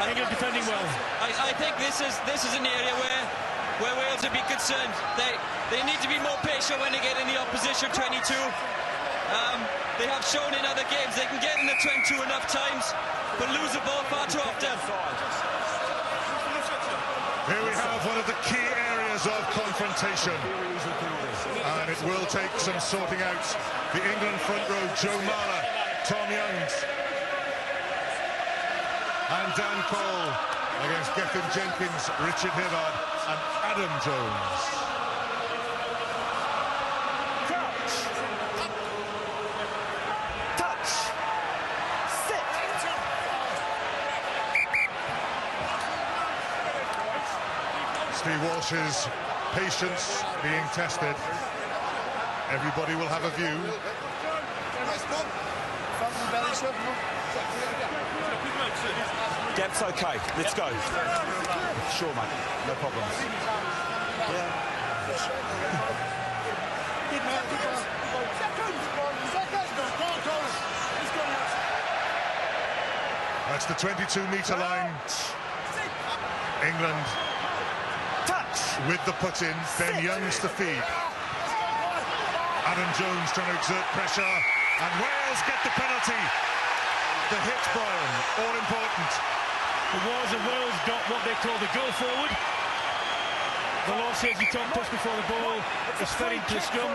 England defending well. I think this is an area where Wales would be concerned. They need to be more patient when they get in the opposition 22. They have shown in other games they can get in the 22 enough times, but lose the ball far too often. Here we have one of the key areas of confrontation, and it will take some sorting out. The England front row, Joe Marler, Tom Youngs, and Dan Cole against Gethin Jenkins, Richard Hibbard and Adam Jones. Touch. Sit. Steve Walsh's patience being tested. Everybody will have a view. Depth's okay. Let's go. Sure, mate. No problems. That's the 22-metre line. England with the put-in, Ben Youngs to feed. Adam Jones trying to exert pressure, and Wales get the penalty. The hit, Brian, all important. The Wars of Wales got what they call the go forward. The law says you can't push before the ball is fed into the scrum.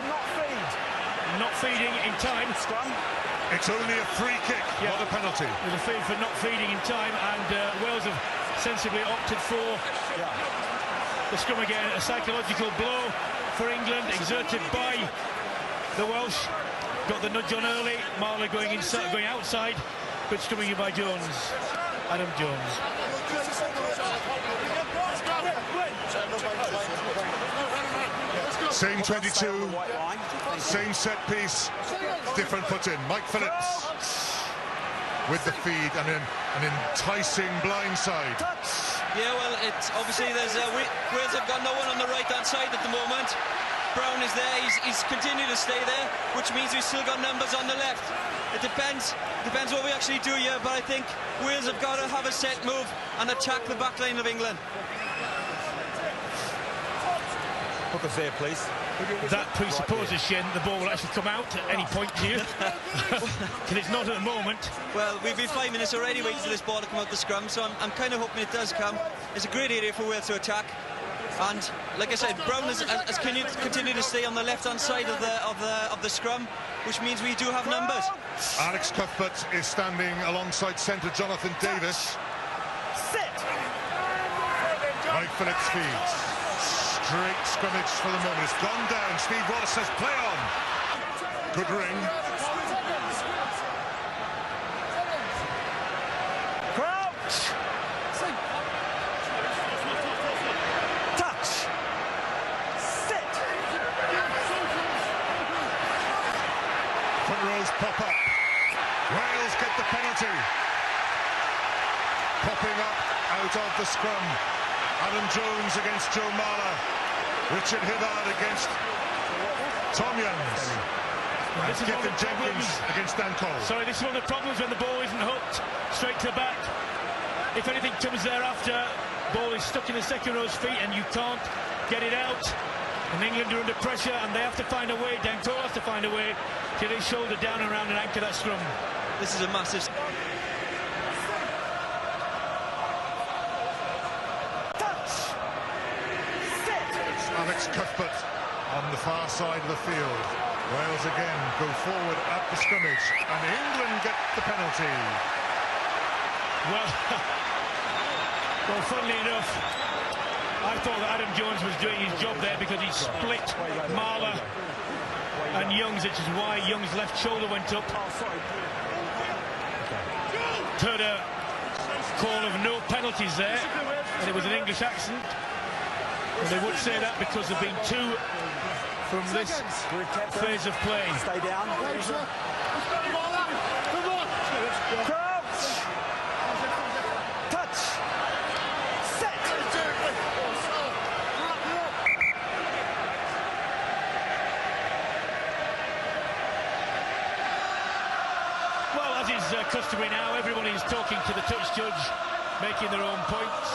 Not feeding in time. It's only a free kick, not a penalty. There's a feed for not feeding in time, and Wales have sensibly opted for the scrum again. A psychological blow for England, exerted by the Welsh. Got the nudge on early. Marler going inside, going outside, but scrumming by Jones. Adam Jones. Same 22, same set piece, different put-in. Mike Phillips with the feed and an enticing blindside. Yeah, well, it's obviously there's Wales have got no one on the right-hand side at the moment. Brown is there, he's continuing to stay there, which means we've still got numbers on the left. It depends what we actually do here, but I think Wales have got to have a set move and attack the back line of England. Hook us there, please. That presupposes, Shen, the ball will actually come out at any point here. Because it's not at the moment. Well, we've been 5 minutes already waiting for this ball to come out the scrum, so I'm kind of hoping it does come. It's a great area for Wales to attack. And like I said, Brown has continued to stay on the left-hand side of the scrum, which means we do have numbers. Alex Cuthbert is standing alongside centre Jonathan Davis. Sit. Mike Phillips feeds. Straight scrummage for the moment. It's gone down. Steve Wallace says play on. Good ring. Crouch. Touch. Sit. Front rows pop up. Wales get the penalty. Popping up out of the scrum. Adam Jones against Joe Marler. Richard Hibbard against Tom Youngs. This is Gethin Jenkins against Dan Cole. Sorry, this is one of the problems when the ball isn't hooked straight to the back. If anything comes thereafter, ball is stuck in the second row's feet and you can't get it out. And England are under pressure and they have to find a way. Dan Cole has to find a way to get his shoulder down and around and anchor that scrum. This is a massive... Alex Cuthbert on the far side of the field. Wales again go forward at the scrimmage, and England get the penalty. Well, funnily enough, I thought that Adam Jones was doing his job there because he split Marler and Youngs, which is why Youngs' left shoulder went up. Heard a call of no penalties there, and it was an English accent. And they would say that because there have been two from this phase of play. Stay down. Crouch. Touch. Set. Well, as is customary now, everybody is talking to the touch judge making their own points.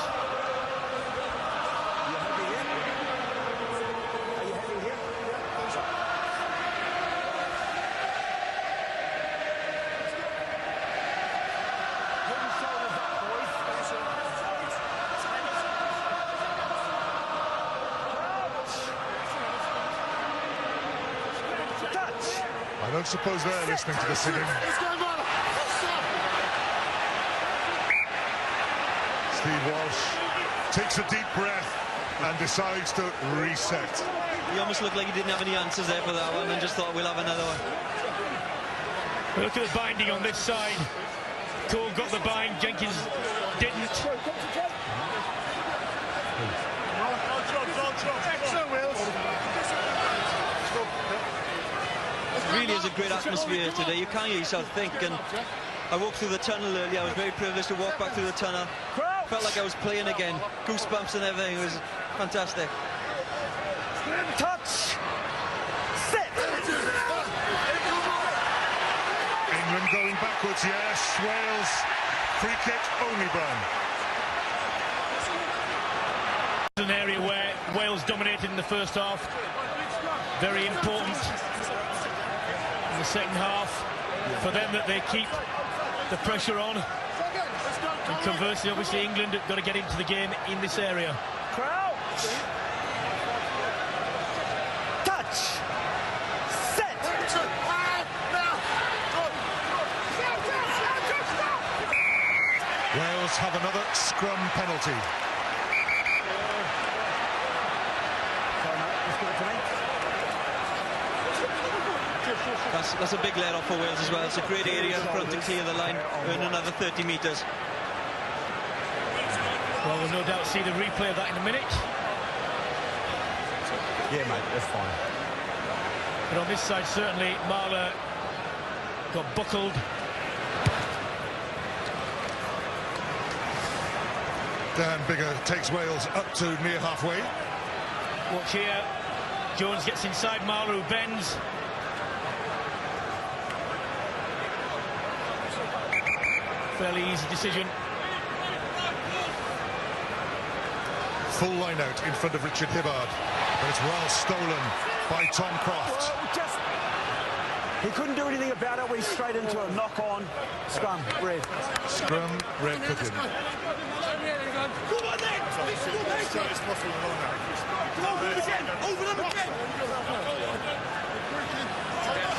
I don't suppose they're listening to the singing. Steve Walsh takes a deep breath and decides to reset. He almost looked like he didn't have any answers there for that one and just thought we'll have another one. Look at the binding on this side. Cole got the bind, Jenkins didn't. Really is a great atmosphere today. You can't hear yourself think. And I walked through the tunnel earlier. I was very privileged to walk back through the tunnel. Felt like I was playing again. Goosebumps and everything. It was fantastic. Touch. Sit. England going backwards, yes. Wales, free kick only, Brown. An area where Wales dominated in the first half. Very important in the second half for them that they keep the pressure on. And conversely, obviously, England have got to get into the game in this area. Crouch. Touch. Set. Wales have another scrum penalty. That's a big let-off for Wales as well. It's a great area in front to clear the line, earn another 30 metres. Well, we'll no doubt see the replay of that in a minute. Yeah, mate, that's fine. But on this side, certainly, Marler got buckled. Dan Bigger takes Wales up to near halfway. Watch here. Jones gets inside Marler, who bends. Fairly easy decision. Full line out in front of Richard Hibbard, but it's well stolen by Tom Croft. He couldn't do anything about it when he's straight into a knock-on. Scrum, red. Scrum, red for him.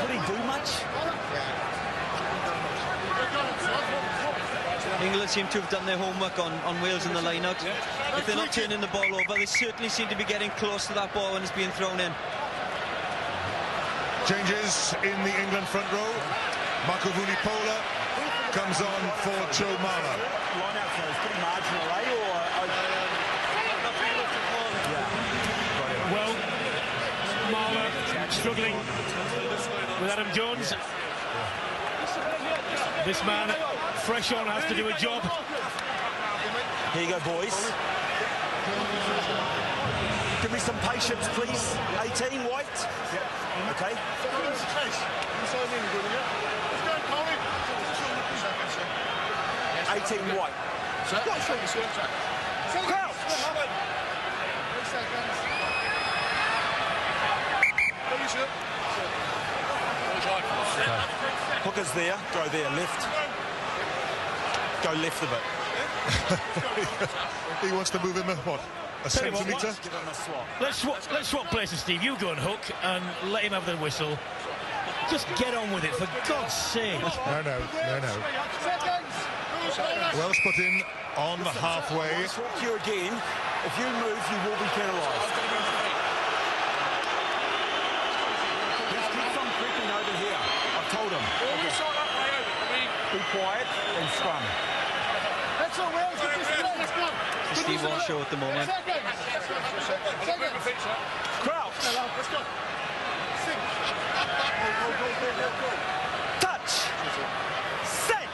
Did he do much? England seem to have done their homework on Wales in the line-out. If they're not turning the ball over, they certainly seem to be getting close to that ball when it's being thrown in. Changes in the England front row. Marco Vunipola comes on for Joe Marler. Line-out throw is pretty marginal, eh? Well, Marler struggling with Adam Jones. This man, fresh on, has to do a job. Here you go, boys. Give me some patience, please. 18, White. Okay. 18, White. Crouch. Hooker's there. Go there. Left. Go left a bit. He wants to move him, what, a Tell you what, centimetre? Give him a swap. Let's swap places, Steve. You go and hook and let him have the whistle. Just get on with it, for God's sake. No. Wells put in on the halfway. Swap to you again. If you move, you will be penalised. Just keep on creeping over here. I've told him. Be quiet and scrum. Steve Walsh show at the moment. Crouch. Touch. Set.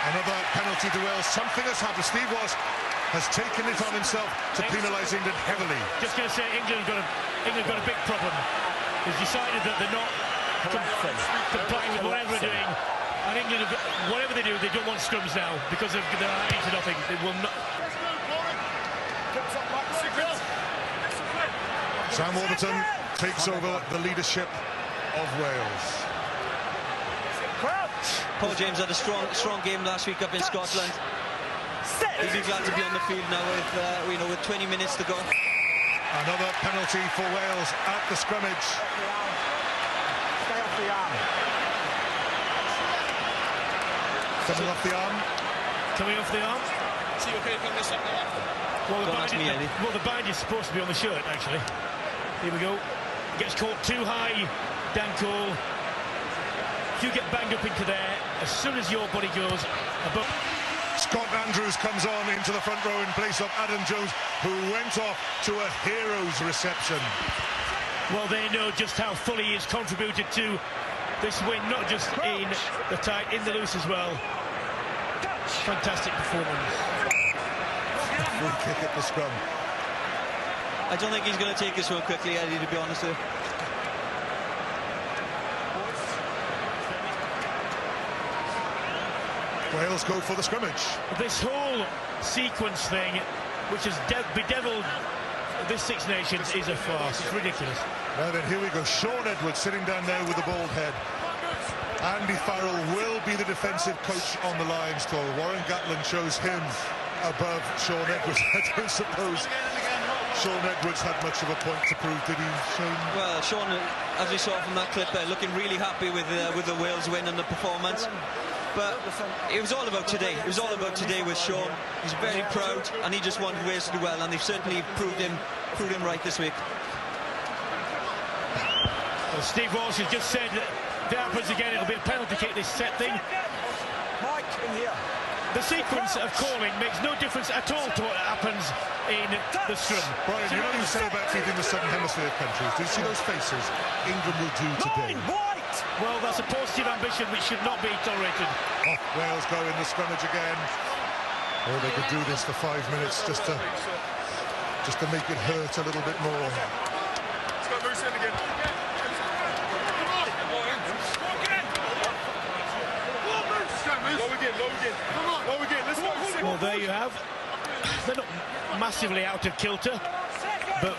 Another penalty to Wales. Something has happened. Steve Walsh has taken it on himself to penalise England heavily. Just going to say, England got a big problem. They've decided that they're not complying with whatever they're doing. And England, whatever they do, they don't want scrums now because they're 9-0. They will not. Sam Warburton takes over the leadership of Wales. Crouch. Paul James had a strong game last week up in Scotland. He'd be glad to be on the field now with 20 minutes to go. Another penalty for Wales at the scrummage. Stay off the arm. Coming off the arm. Coming off the arm. Well, the bind is supposed to be on the shirt, actually. Here we go. Gets caught too high, Dan Cole. If you get banged up into there, as soon as your body goes above... Scott Andrews comes on into the front row in place of Adam Jones, who went off to a hero's reception. Well, they know just how fully he has contributed to this win, not just in the tight, in the loose as well. Fantastic performance. Free kick at the scrum. I don't think he's going to take this one quickly, Eddie, to be honest with you. Wales go for the scrummage. This whole sequence thing, which has bedeviled this Six Nations, is a farce. It's ridiculous. Now then, here we go. Sean Edwards sitting down there with the bald head. Andy Farrell will be the defensive coach on the Lions tour. Warren Gatland shows him above Sean Edwards. I don't suppose Sean Edwards had much of a point to prove, did he, Shane? Well, Sean, as we saw from that clip there, looking really happy with the Wales win and the performance. But it was all about today. It was all about today with Sean. He's very proud, and he just wanted Wales to do well, and they've certainly proved him right this week. Well, Steve Walsh has just said that if it happens again, it'll be a penalty kick, this set thing. Mike, in here. The sequence of calling makes no difference at all to what happens in the scrum. Brian, you know what you say about feeding the Southern Hemisphere countries? Do you see those faces England will do today? Well, that's a positive ambition which should not be tolerated. Oh, Wales go in the scrummage again. Oh, they could do this for 5 minutes just to make it hurt a little bit more. Let's go Moose in again. Low again, let's go. Well, there you have. They're not massively out of kilter, but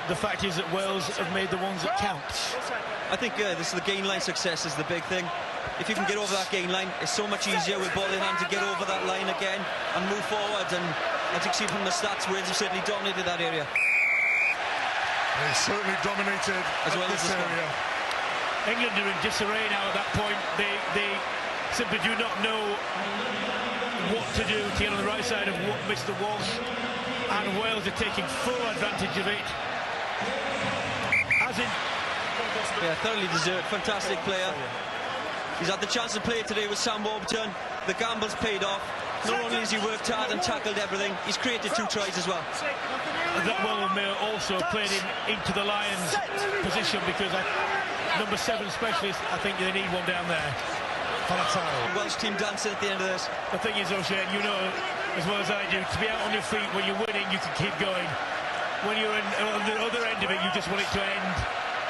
the fact is that Wales have made the ones that count. I think this is the gain line success is the big thing. If you can get over that gain line, it's so much easier with ball in hand to get over that line again and move forward. And as you can see from the stats, Wales have certainly dominated that area. They certainly dominated as well this as area. England are in disarray now at that point. They simply do not know what to do to get on the right side of Mr. Walsh, and Wales are taking full advantage of it. As in... Yeah, thoroughly deserved. Fantastic player. He's had the chance to play today with Sam Warburton. The gamble's paid off. Not only has he worked hard and tackled everything, he's created 2 tries as well. That well may also played him into the Lions' position, because number 7 specialist, I think they need one down there. Welsh team dancing at the end of this. The thing is, O'Shea, you know as well as I do, to be out on your feet when you're winning, you can keep going. When you're on the other end of it, you just want it to end.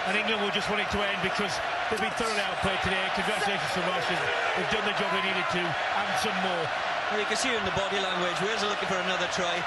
And England will just want it to end because they've been thoroughly outplayed today. Congratulations to Welsh. They've done the job they needed to, and some more. Well, you can see it in the body language. Wales are looking for another try.